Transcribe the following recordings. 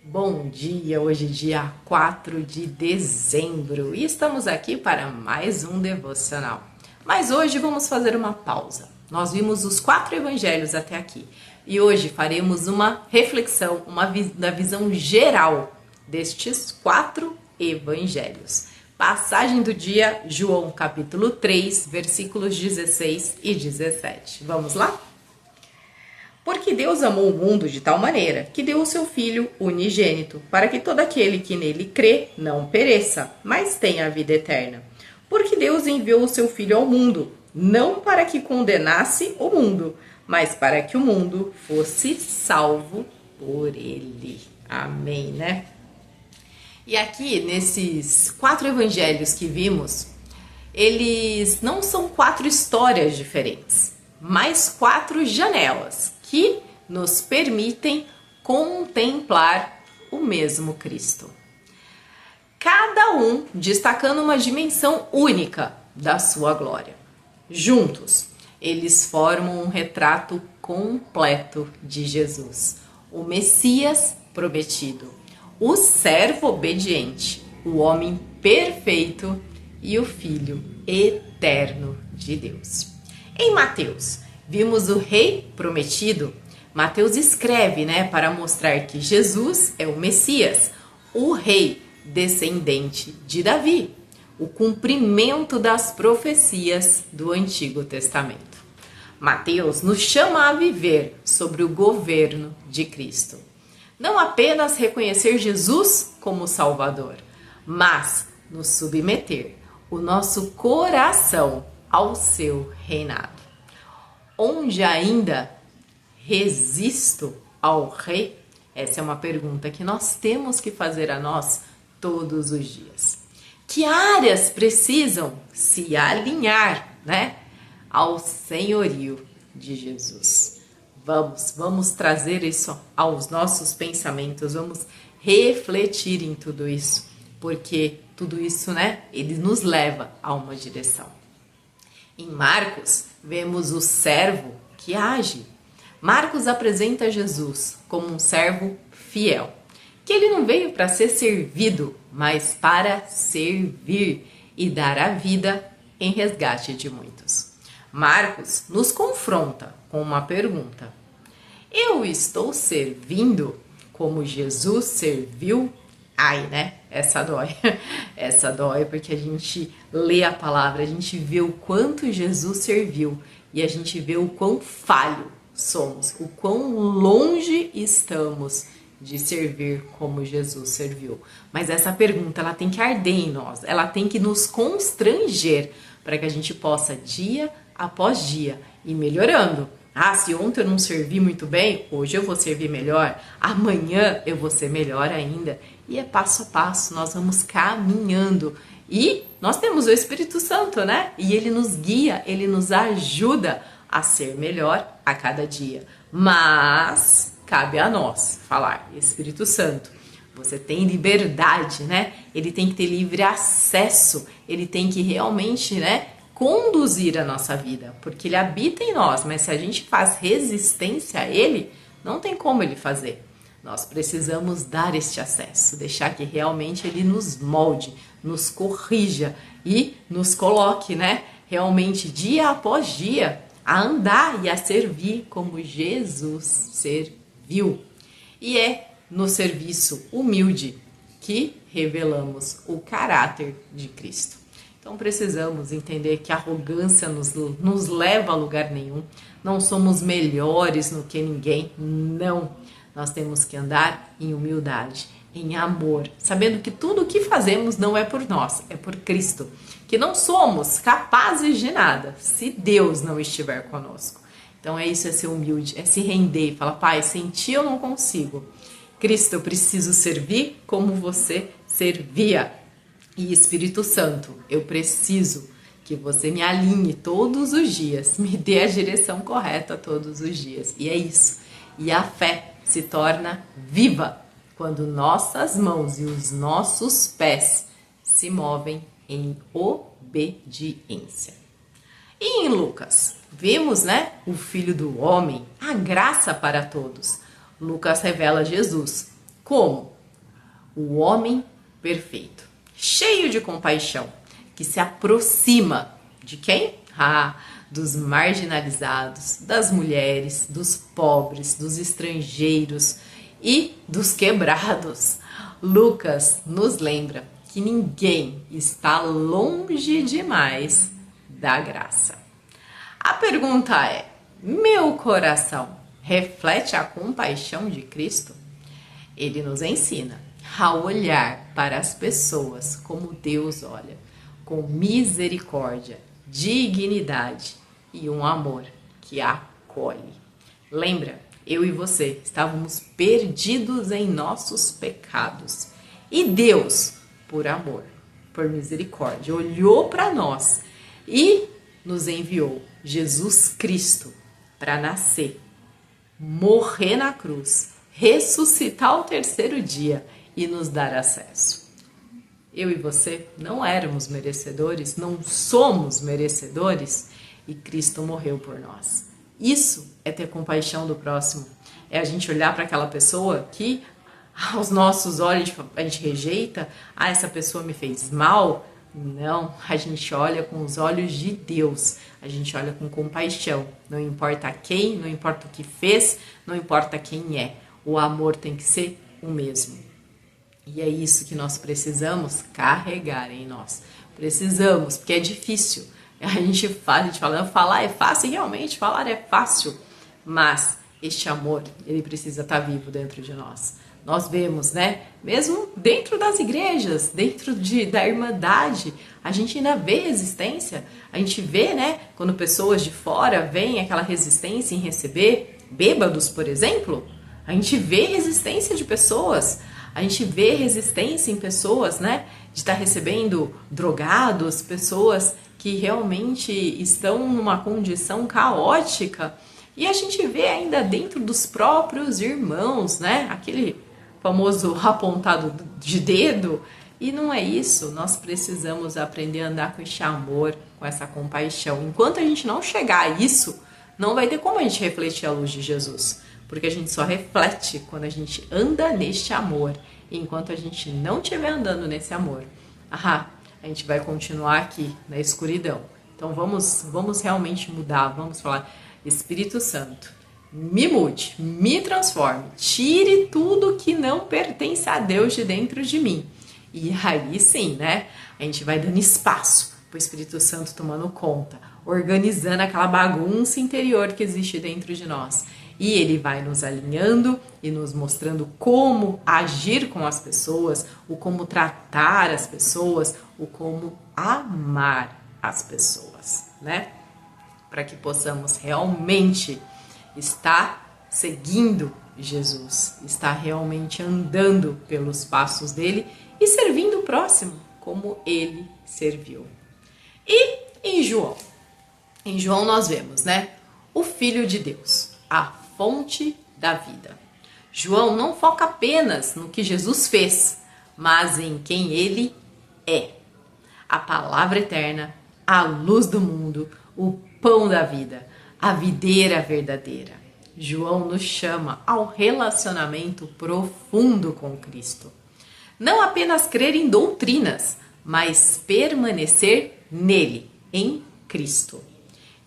Bom dia, hoje é dia 4 de dezembro e estamos aqui para mais um devocional. Mas hoje vamos fazer uma pausa. Nós vimos os 4 evangelhos até aqui e hoje faremos uma reflexão, da visão geral destes 4 evangelhos. Passagem do dia, João capítulo 3, versículos 16 e 17. Vamos lá? Porque Deus amou o mundo de tal maneira que deu o seu Filho unigênito, para que todo aquele que nele crê não pereça, mas tenha a vida eterna. Porque Deus enviou o seu Filho ao mundo, não para que condenasse o mundo, mas para que o mundo fosse salvo por ele. Amém, né? E aqui, nesses 4 evangelhos que vimos, eles não são 4 histórias diferentes, mas 4 janelas que nos permitem contemplar o mesmo Cristo. Cada um destacando uma dimensão única da sua glória. Juntos, eles formam um retrato completo de Jesus, o Messias prometido, o servo obediente, o homem perfeito e o Filho eterno de Deus. Em Mateus, vimos o rei prometido. Mateus escreve, para mostrar que Jesus é o Messias, o rei descendente de Davi, o cumprimento das profecias do Antigo Testamento. Mateus nos chama a viver sobre o governo de Cristo. Não apenas reconhecer Jesus como Salvador, mas nos submeter o nosso coração ao seu reinado. Onde ainda resisto ao rei? Essa é uma pergunta que nós temos que fazer a nós todos os dias. Que áreas precisam se alinhar, ao senhorio de Jesus? Vamos trazer isso aos nossos pensamentos, vamos refletir em tudo isso, porque tudo isso, ele nos leva a uma direção. Em Marcos, vemos o servo que age. Marcos apresenta Jesus como um servo fiel, que ele não veio para ser servido, mas para servir e dar a vida em resgate de muitos. Marcos nos confronta com uma pergunta: eu estou servindo como Jesus serviu? Essa dói. Essa dói porque a gente lê a palavra, a gente vê o quanto Jesus serviu e a gente vê o quão falho somos, o quão longe estamos de servir como Jesus serviu. Mas essa pergunta, ela tem que arder em nós, ela tem que nos constranger para que a gente possa, dia após dia, ir melhorando. Se ontem eu não servi muito bem, hoje eu vou servir melhor, amanhã eu vou ser melhor ainda. E é passo a passo, nós vamos caminhando. E nós temos o Espírito Santo, E ele nos guia, ele nos ajuda a ser melhor a cada dia. Mas cabe a nós falar: Espírito Santo, você tem liberdade, Ele tem que ter livre acesso, ele tem que realmente, conduzir a nossa vida, porque ele habita em nós, mas se a gente faz resistência a ele, não tem como ele fazer. Nós precisamos dar este acesso, deixar que realmente ele nos molde, nos corrija e nos coloque, realmente dia após dia a andar e a servir como Jesus serviu. E é no serviço humilde que revelamos o caráter de Cristo. Então precisamos entender que a arrogância nos leva a lugar nenhum. Não somos melhores do que ninguém, não. Nós temos que andar em humildade, em amor, sabendo que tudo o que fazemos não é por nós, é por Cristo. Que não somos capazes de nada se Deus não estiver conosco. Então é isso, é ser humilde, é se render e falar: Pai, sem ti eu não consigo. Cristo, eu preciso servir como você servia. E Espírito Santo, eu preciso que você me alinhe todos os dias, me dê a direção correta todos os dias. E é isso. E a fé se torna viva quando nossas mãos e os nossos pés se movem em obediência. E em Lucas, vemos, o Filho do Homem, a graça para todos. Lucas revela Jesus como o homem perfeito, cheio de compaixão, que se aproxima de quem? Dos marginalizados, das mulheres, dos pobres, dos estrangeiros e dos quebrados. Lucas nos lembra que ninguém está longe demais da graça. A pergunta é: meu coração reflete a compaixão de Cristo? Ele nos ensina a olhar para as pessoas como Deus olha, com misericórdia, dignidade e um amor que acolhe. Lembra, eu e você estávamos perdidos em nossos pecados e Deus, por amor, por misericórdia, olhou para nós e nos enviou Jesus Cristo para nascer, morrer na cruz, ressuscitar ao terceiro dia e nos dar acesso. Eu e você não éramos merecedores, não somos merecedores e Cristo morreu por nós. Isso é ter compaixão do próximo. É a gente olhar para aquela pessoa que aos nossos olhos a gente rejeita. Essa pessoa me fez mal. Não, a gente olha com os olhos de Deus. A gente olha com compaixão. Não importa quem, não importa o que fez, não importa quem é. O amor tem que ser o mesmo. E é isso que nós precisamos carregar em nós. Precisamos, porque é difícil. A gente fala, falar é fácil, realmente falar é fácil. Mas este amor, ele precisa estar vivo dentro de nós. Nós vemos, né? Mesmo dentro das igrejas, dentro da irmandade, a gente ainda vê resistência. A gente vê, né? Quando pessoas de fora veem aquela resistência em receber bêbados, por exemplo. A gente vê resistência de pessoas. A gente vê resistência em pessoas, né? De estar recebendo drogados, pessoas que realmente estão numa condição caótica. E a gente vê ainda dentro dos próprios irmãos, né? Aquele famoso apontado de dedo. E não é isso. Nós precisamos aprender a andar com esse amor, com essa compaixão. Enquanto a gente não chegar a isso, não vai ter como a gente refletir a luz de Jesus. Porque a gente só reflete quando a gente anda neste amor. E enquanto a gente não estiver andando nesse amor, a gente vai continuar aqui na escuridão. Então vamos realmente mudar. Vamos falar: Espírito Santo, me mude, me transforme, tire tudo que não pertence a Deus de dentro de mim. E aí sim, né? A gente vai dando espaço para o Espírito Santo tomando conta, organizando aquela bagunça interior que existe dentro de nós. E ele vai nos alinhando e nos mostrando como agir com as pessoas, o como tratar as pessoas, o como amar as pessoas, né? Para que possamos realmente estar seguindo Jesus, estar realmente andando pelos passos dele e servindo o próximo como ele serviu. E em João nós vemos, né? O Filho de Deus, a fonte da vida. João não foca apenas no que Jesus fez, mas em quem ele é. A palavra eterna, a luz do mundo, o pão da vida, a videira verdadeira. João nos chama ao relacionamento profundo com Cristo. Não apenas crer em doutrinas, mas permanecer nele, em Cristo.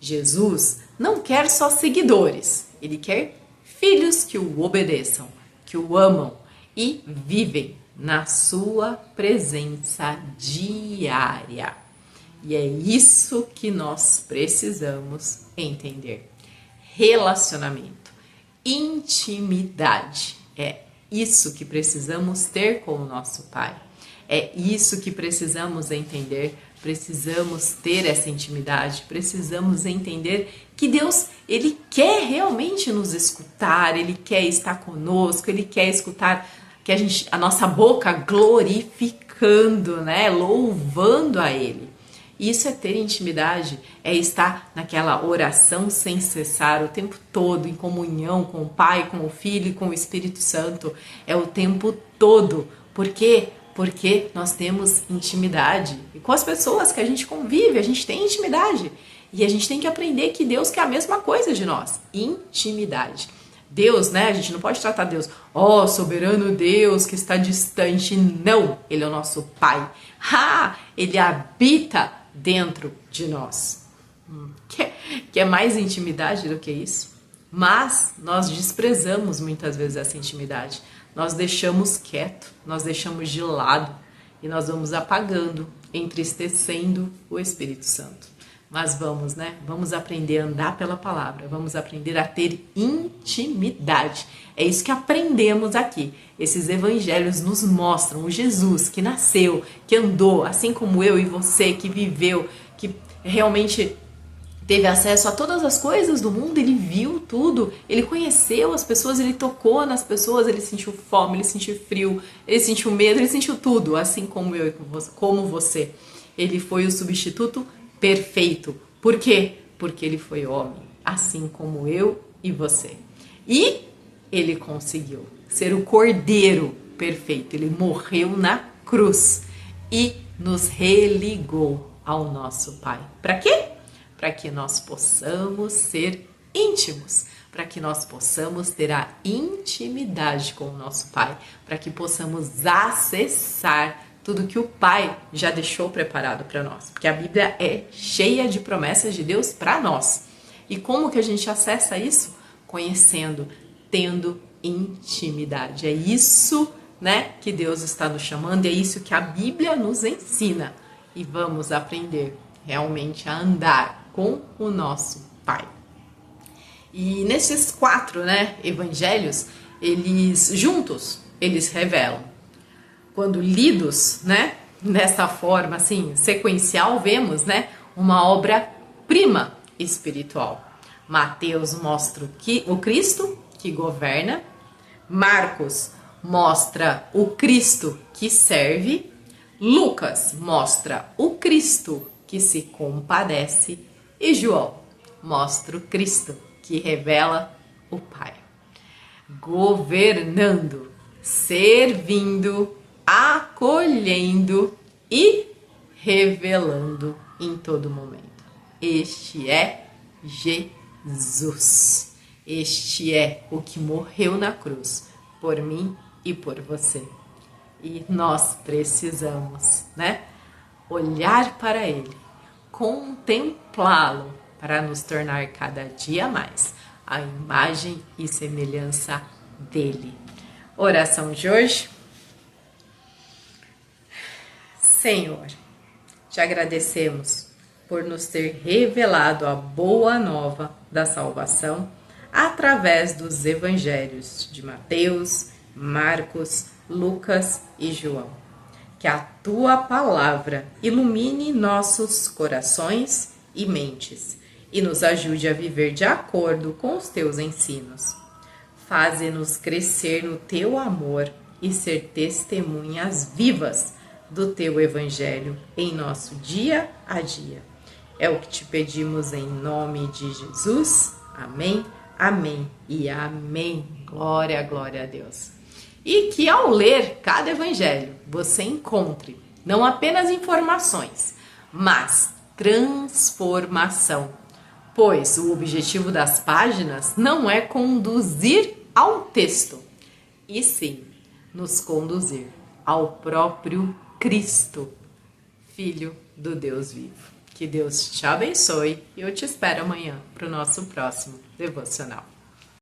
Jesus não quer só seguidores, ele quer filhos que o obedeçam, que o amam e vivem na sua presença diária. E é isso que nós precisamos entender. Relacionamento, intimidade, é isso que precisamos ter com o nosso Pai. É isso que precisamos entender. Precisamos ter essa intimidade, precisamos entender que Deus, ele quer realmente nos escutar, ele quer estar conosco, ele quer escutar que a nossa boca glorificando, né, louvando a ele. Isso é ter intimidade, é estar naquela oração sem cessar o tempo todo, em comunhão com o Pai, com o Filho e com o Espírito Santo. É o tempo todo. Por quê? Porque nós temos intimidade. E com as pessoas que a gente convive, a gente tem intimidade. E a gente tem que aprender que Deus quer a mesma coisa de nós. Intimidade. Deus, né? A gente não pode tratar Deus, ó, soberano Deus que está distante. Não, Ele é o nosso Pai. Ele habita dentro de nós. Quer mais intimidade do que isso? Mas nós desprezamos muitas vezes essa intimidade. Nós deixamos quieto, nós deixamos de lado e nós vamos apagando, entristecendo o Espírito Santo. Mas vamos, né? Vamos aprender a andar pela palavra, vamos aprender a ter intimidade. É isso que aprendemos aqui. Esses evangelhos nos mostram o Jesus que nasceu, que andou, assim como eu e você, que viveu, que realmente teve acesso a todas as coisas do mundo, ele viu tudo, ele conheceu as pessoas, ele tocou nas pessoas, ele sentiu fome, ele sentiu frio, ele sentiu medo, ele sentiu tudo, assim como eu e como você. Ele foi o substituto perfeito. Por quê? Porque ele foi homem, assim como eu e você. E ele conseguiu ser o Cordeiro perfeito. Ele morreu na cruz e nos religou ao nosso Pai. Para quê? Para que nós possamos ser íntimos, para que nós possamos ter a intimidade com o nosso Pai, para que possamos acessar tudo que o Pai já deixou preparado para nós. Porque a Bíblia é cheia de promessas de Deus para nós. E como que a gente acessa isso? Conhecendo, tendo intimidade. É isso, né, que Deus está nos chamando, é isso que a Bíblia nos ensina. E vamos aprender realmente a andar com o nosso Pai. E nesses 4, né, evangelhos, eles juntos, eles revelam. Quando lidos, né, dessa forma assim, sequencial, vemos, né, uma obra-prima espiritual. Mateus mostra o Cristo que governa, Marcos mostra o Cristo que serve, Lucas mostra o Cristo que se compadece e João mostra o Cristo que revela o Pai. Governando, servindo, acolhendo e revelando em todo momento. Este é Jesus. Este é o que morreu na cruz por mim e por você. E nós precisamos, né, olhar para Ele, contemplá-lo para nos tornar cada dia mais a imagem e semelhança dele. Oração de hoje. Senhor, te agradecemos por nos ter revelado a boa nova da salvação através dos evangelhos de Mateus, Marcos, Lucas e João. Que a tua palavra ilumine nossos corações e mentes e nos ajude a viver de acordo com os teus ensinos. Faze-nos crescer no teu amor e ser testemunhas vivas do teu evangelho em nosso dia a dia. É o que te pedimos em nome de Jesus. Amém, amém e amém. Glória, glória a Deus. E que ao ler cada evangelho você encontre não apenas informações, mas transformação. Pois o objetivo das páginas não é conduzir ao texto, e sim nos conduzir ao próprio Cristo, Filho do Deus vivo. Que Deus te abençoe e eu te espero amanhã para o nosso próximo devocional.